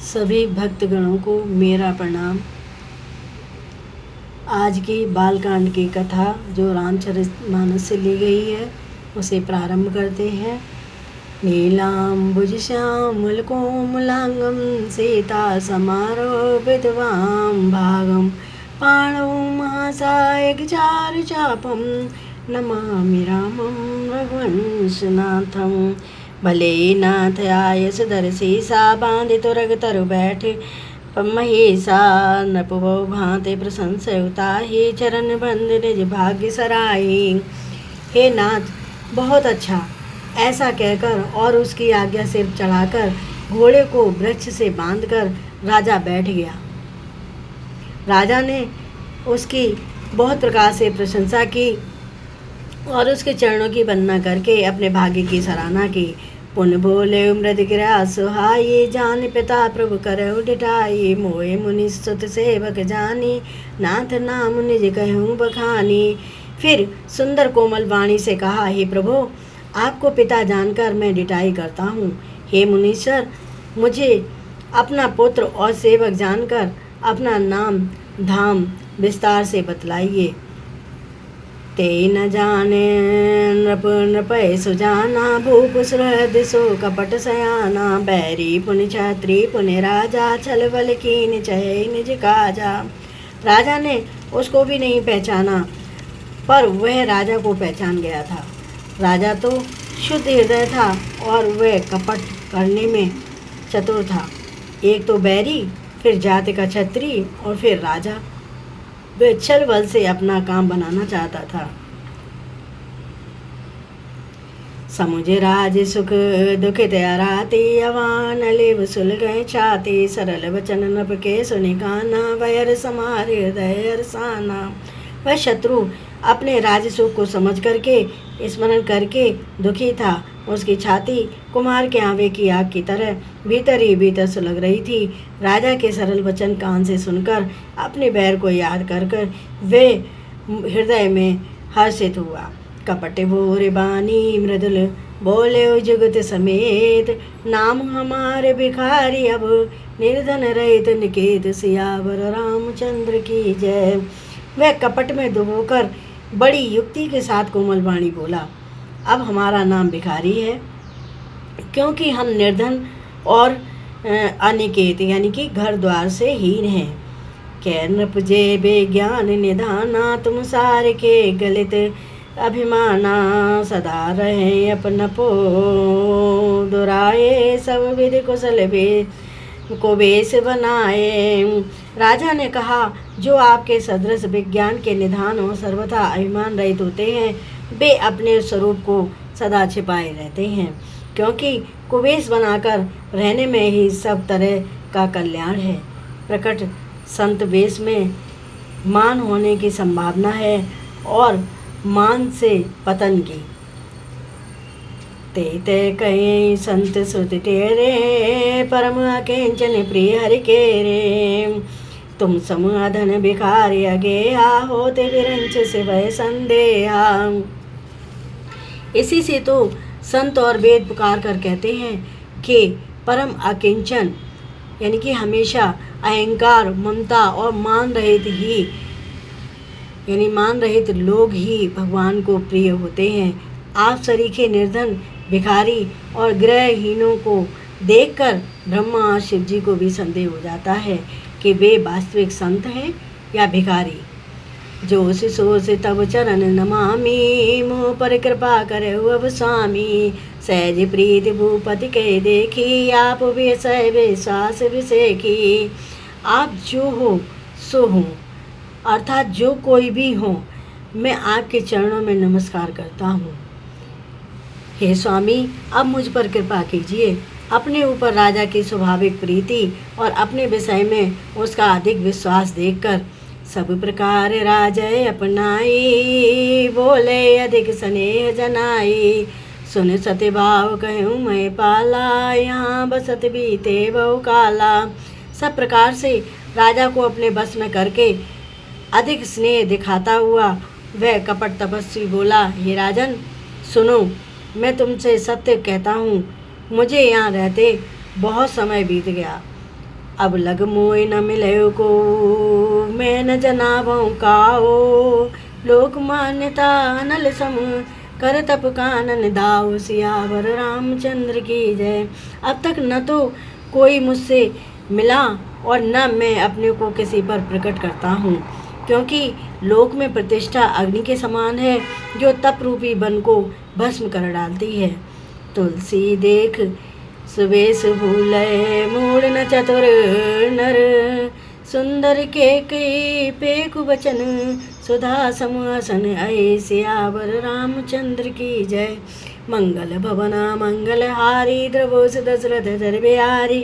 सभी भक्तगणों को मेरा प्रणाम। आज की बालकांड की कथा जो रामचरितमानस से ली गई है उसे प्रारंभ करते हैं। नीलाम्बुज श्यामल कोमलांगम सीता समारोपितवाम भागम पाणौ महासायक चार चापम नमामि रामं रघुवंशनाथम। भले नाथ आय सुदर्शी सा बांधि तुरग तरु बैठे महेशा नपुबो भांते प्रशंसयुता ही चरण बंद निज भाग्य सराई। हे नाथ, बहुत अच्छा, ऐसा कहकर और उसकी आज्ञा सिर चढ़ाकर घोड़े को वृक्ष से बांधकर राजा बैठ गया। राजा ने उसकी बहुत प्रकार से प्रशंसा की और उसके चरणों की वंदना करके अपने भाग्य की सराहना की। पुन बोले मृद गिरा सुहाई जान पिता प्रभु करहु डिठाई मोए मुनि सुत सेवक जानी नाथ नाम निज कहूँ बखानी। फिर सुंदर कोमल वाणी से कहा, हे प्रभु, आपको पिता जानकर मैं डिठाई करता हूँ। हे मुनीश्वर, मुझे अपना पुत्र और सेवक जानकर अपना नाम धाम विस्तार से बतलाइए। ते न जाने नृप नृपय सुजाना भूप सुहृद सो कपट सयाना बैरी पुनि छत्री पुनि राजा छल बल कीन चहे निज काजा। राजा ने उसको भी नहीं पहचाना, पर वह राजा को पहचान गया था। राजा तो शुद्ध हृदय था और वह कपट करने में चतुर था। एक तो बैरी, फिर जाति का छत्री और फिर राजा। वह छल बल से अपना काम बनाना चाहता था। समुझ राज सुख दुखित अराती अवान लिव सुल गए छाती सरल वचन नभ के सुनि गाना वयर समार हृदय अरसाना। वह शत्रु अपने राज सुख को समझ करके स्मरण करके दुखी था। उसकी छाती कुमार के आंवे की आग की तरह भीतर ही भीतर सुलग रही थी। राजा के सरल वचन कान से सुनकर अपने बैर को याद कर कर वे हृदय में हर्षित हुआ। कपट भोर बानी मृदुल बोले जुगत समेत नाम हमारे भिखारी अब निर्धन रहित निकेत सियावर रामचंद्र की जय। वह कपट में डुबोकर बड़ी युक्ति के साथ कोमल वाणी बोला, अब हमारा नाम भिखारी है, क्योंकि हम निर्धन और अनिकेत यानी कि घर द्वार से हीन हैं। कै नृप जे बेज्ञान निधाना तुम सार के गलित अभिमाना सदा रहे अपनपो दुराए सब विधि कुशल को बेस बनाए। राजा ने कहा, जो आपके सदृश विज्ञान के निधान और सर्वथा अभिमान रहित होते हैं वे अपने स्वरूप को सदा छिपाए रहते हैं, क्योंकि कुबेश बनाकर रहने में ही सब तरह का कल्याण है। प्रकट संत वेश में मान होने की संभावना है और मान से पतन की। ते ते कहीं संत सुत तेरे परम अकिंचन प्रिय हरि के रे तुम समूह धन भिखारी अगेहा होते विरंच से वह संदेहा। इसी से तो संत और वेद पुकार कर कहते हैं कि परम अकिंचन यानी कि हमेशा अहंकार ममता और मान रहित लोग ही भगवान को प्रिय होते हैं। आप सरीखे निर्धन भिखारी और गृहहीनों को देखकर ब्रह्मा और शिव जी को भी संदेह हो जाता है कि वे वास्तविक संत हैं या भिखारी। जो शिशो से तब चरण नमामि मोह पर कृपा करे अब स्वामी सहज प्रीति भूपति के देखी आप विषय विश्वास विषेखी। आप जो हो सो हो, अर्थात जो कोई भी हो, मैं आपके चरणों में नमस्कार करता हूँ। हे स्वामी, अब मुझ पर कृपा कीजिए। अपने ऊपर राजा की स्वाभाविक प्रीति और अपने विषय में उसका अधिक विश्वास देखकर सब प्रकार राजय अपनाई बोले अधिक स्नेह जनाई सुन सत्यभाव कहूँ मैं पाला यहाँ बसत बीते बहु काला। सब प्रकार से राजा को अपने बस में करके अधिक स्नेह दिखाता हुआ वह कपट तपस्वी बोला, हे राजन सुनो, मैं तुमसे सत्य कहता हूँ, मुझे यहाँ रहते बहुत समय बीत गया। अब लग मोय न मिले को, मैं न जनाबों काओ। लोक मान्यता अनल सम, कर तप कानन दाऊ। सियावर रामचंद्र की जय। अब तक न तो कोई मुझसे मिला और न मैं अपने को किसी पर प्रकट करता हूँ, क्योंकि लोक में प्रतिष्ठा अग्नि के समान है, जो तप रूपी वन को भस्म कर डालती है। तुलसी देख सुबेश भूलय, मूड न चतुर नर। सुंदर के कई पेकु बचन, सुधा समासन ऐ। सियावर रामचंद्र की जय। मंगल भवना मंगल हारी, द्रवोस दशरथ धर बिहारी।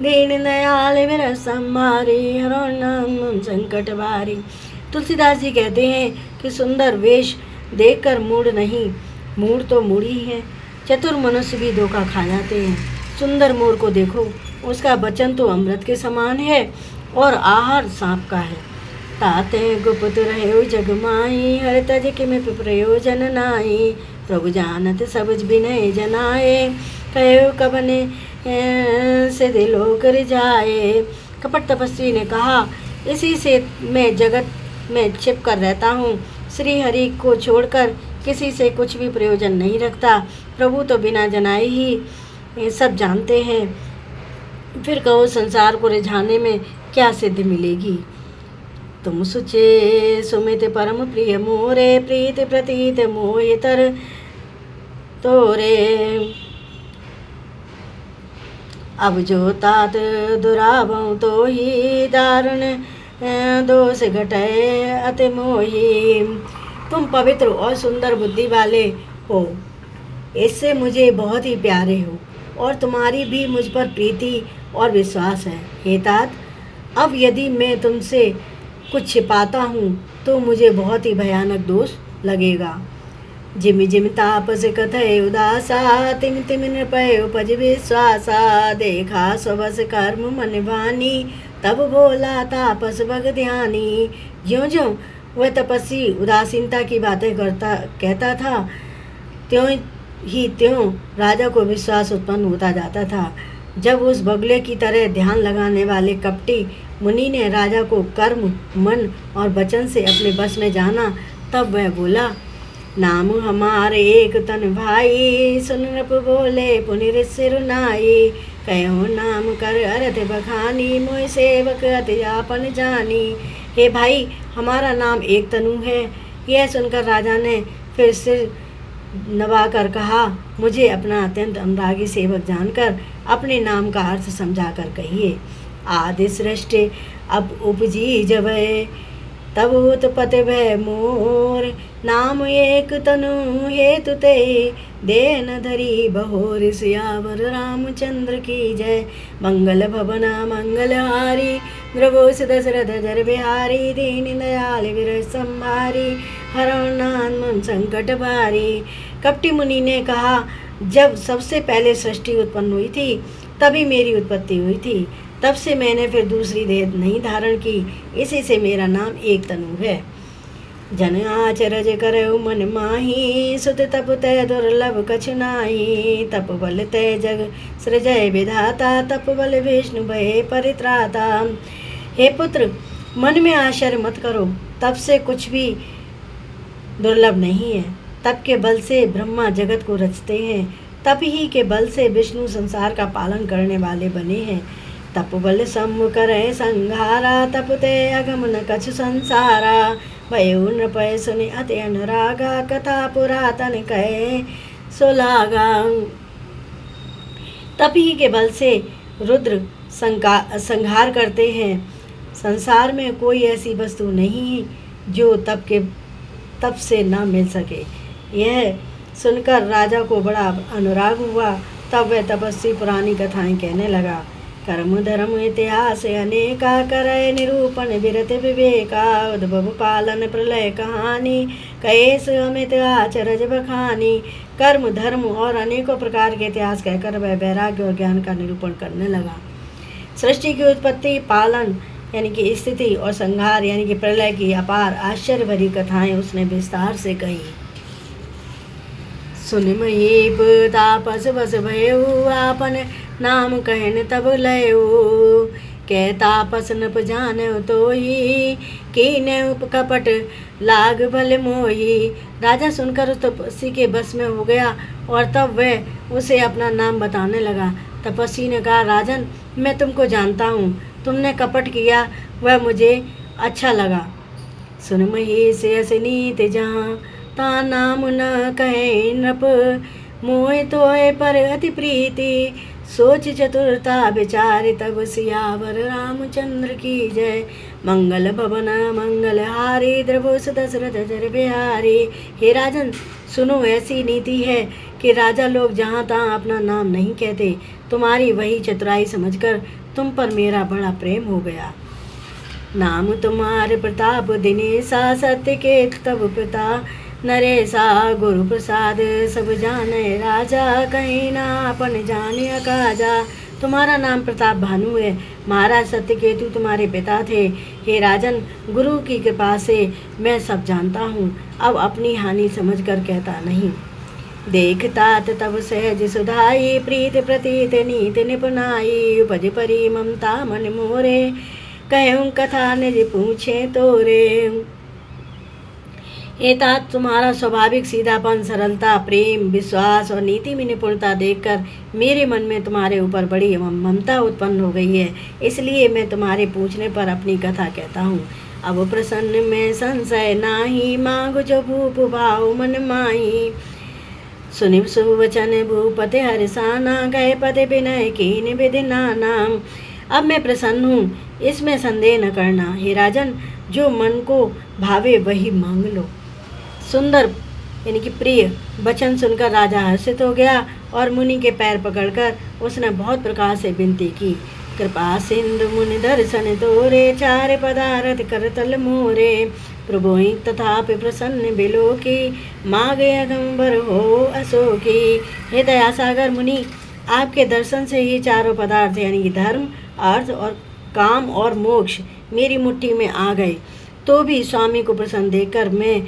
दीन दयाल विरह संहारी, हरो नाम संकट भारी। तुलसीदास जी कहते हैं कि सुंदर वेश देखकर मूड नहीं, मूड तो मूड़ी है। चतुर मनुष्य भी धोखा खा जाते हैं। सुंदर मोर को देखो, उसका वचन तो अमृत के समान है और आहार सांप का है। ताते गुप्त रहे जग माई, हर तज किम प्रयोजन नाई। प्रभु जानत सब विनय जनाए, कहो कबने से दिलो कर जाए। कपट तपस्वी ने कहा, इसी से मैं जगत में छिप कर रहता हूँ, श्री हरि को छोड़कर किसी से कुछ भी प्रयोजन नहीं रखता। प्रभु तो बिना जनाए ही सब जानते हैं, फिर कहो संसार को रिझाने में क्या सिद्धि मिलेगी। तुम सुचे सुमित परम प्रिय मोरे, प्रीत प्रतीत मोहितर तोरे। अब जो तात दुरावों तो ही, दारुण दोष घटे अति मोही। तुम पवित्र और सुंदर बुद्धि वाले हो, इससे मुझे बहुत ही प्यारे हो, और तुम्हारी भी मुझ पर प्रीति और विश्वास है। हे तात, अब यदि मैं तुमसे कुछ छिपाता हूँ तो मुझे बहुत ही भयानक दोष लगेगा। जिमि जिमि तापस कथय उदासा, तिम तिम नृपय उपज विश्वासा। देखा स्वस कर्म मन भानी, तब बोला तापस भग ध्यानी। ज्यों ज्यों वह तपस्वी उदासीनता की बातें कहता था, त्यों ही त्यों राजा को विश्वास उत्पन्न होता जाता था। जब उस बगले की तरह ध्यान लगाने वाले कपटी मुनि ने राजा को कर्म, मन और वचन से अपने बस में जाना, तब वह बोला, नाम हमारे एक तन भाई। सुन नृप बोले पुनि सिर नाई। कहो नाम कर अर्थ बखानी, मोय सेवक अति आपन जानी। हे भाई, हमारा नाम एक तनु है। यह सुनकर राजा ने फिर सिर नवाकर कहा, मुझे अपना अत्यंत अनुरागी सेवक जानकर अपने नाम का अर्थ समझाकर कहिए। आदि सृष्टि अब उपजी जबै, तब उत्पत्ति भय मोर। नाम एक तनु हेतु ते, देन धरी बहोर। सियावर रामचंद्र की जय। मंगल भवना मंगल हारी, द्रवोस दशरथ धर बिहारी। दीन दयाल विरह संहारी, हरो नाम संकट भारी। कपटी मुनि ने कहा, जब सबसे पहले सृष्टि उत्पन्न हुई थी तभी मेरी उत्पत्ति हुई थी, तब से मैंने फिर दूसरी देह नहीं धारण की, इसी से मेरा नाम एक तनु है। जन आचरज करऊ मन माही, सुत तप तय दुर्लभ कछु नाही। तप बल तय जग सृजय विधाता, तप बल विष्णु भय परित्राता। हे पुत्र, मन में आश्चर्य मत करो, तप से कुछ भी दुर्लभ नहीं है। तप के बल से ब्रह्मा जगत को रचते हैं, तप ही के बल से विष्णु संसार का पालन करने वाले बने हैं। तप बल सम करे संघारा, तप ते अगम न कछु संसारा। भयो नृपय सुनि अति अनुरागा, कथा पुरातन कहे सुलागा। तप ही के बल से रुद्र संहार करते हैं। संसार में कोई ऐसी वस्तु नहीं जो तप से न मिल सके। यह सुनकर राजा को बड़ा अनुराग हुआ। तब वह तपस्वी पुरानी कथाएं कहने लगा। कर्म धर्म इतिहास अनेका, करय निरूपण विरत विवेका। उद्भव पालन प्रलय कहानी, कहेस अमित आचरज बखानी। कर्म धर्म और अनेकों प्रकार के इतिहास कहकर वह वैराग्य और ज्ञान का निरूपण करने लगा। सृष्टि की उत्पत्ति, पालन यानी कि स्थिति और संहार यानी कि प्रलय की अपार आश्चर्य भरी कथाएं उसने विस्तार से कही। सुन महीप तापस बस भयऊ, आपन नाम कहन तब लयऊ। कहता पसन जान तो ही कीने उपकपट लाग भले मोही। राजा सुनकर उस तपस्वी के बस में हो गया और तब वह उसे अपना नाम बताने लगा। तपस्वी ने कहा, राजन, मैं तुमको जानता हूँ, तुमने कपट किया वह मुझे अच्छा लगा। सुन महेश यस नीति जहाँ ता नाम न कहे नृप, मोह तोय पर अति प्रीति सोच चतुरता विचार तब सियावर रामचंद्र की जय। मंगल भवन मंगल हारी द्रवोस दशरथ जर बिहारी। हे राजन, सुनो, ऐसी नीति है कि राजा लोग जहाँ तहाँ अपना नाम नहीं कहते। तुम्हारी वही चतुराई समझकर तुम पर मेरा बड़ा प्रेम हो गया। नाम तुम्हारे प्रताप दिनेशा सत्य के तब पिता नरेशा। गुरु प्रसाद सब जाने राजा कहीं ना अपन जाने अकाजा। तुम्हारा नाम प्रताप भानु है, महाराज सत्यकेतु तुम्हारे पिता थे। हे राजन, गुरु की कृपा से मैं सब जानता हूँ, अब अपनी हानि समझकर कहता नहीं। देखता तब सहज सुधाई प्रीत प्रतीत नीत निपुनाई। उपज परी ममता मन मोरे कहूँ कथा निज पूछे तोरे। हे तात, तुम्हारा स्वाभाविक सीधापन, सरलता, प्रेम, विश्वास और नीति में निपुणता देखकर मेरे मन में तुम्हारे ऊपर बड़ी ममता उत्पन्न हो गई है। इसलिए मैं तुम्हारे पूछने पर अपनी कथा कहता हूँ। अब प्रसन्न में संशय नाही, मांग जो भूप भाव मन माही। सुनि सुवचन भूपति हरिसाना, गए पति विनय कीन विधि नाना। अब मैं प्रसन्न हूँ, इसमें संदेह न करना। हे राजन, जो मन को भावे वही मांग लो। सुंदर यानी कि प्रिय वचन सुनकर राजा हर्षित हो गया और मुनि के पैर पकड़कर उसने बहुत प्रकार से विनती की। कृपा सिंधु मुनि दर्शन तोरे, चार पदारथ कर तल मोरे। प्रभु तथापि प्रसन्न बिलोकी, मागे अगंबर हो अशोकी। हे दयासागर मुनि, आपके दर्शन से ही चारों पदार्थ यानी कि धर्म, अर्थ और काम और मोक्ष मेरी मुट्ठी में आ गए। तो भी स्वामी को प्रसन्न देखकर मैं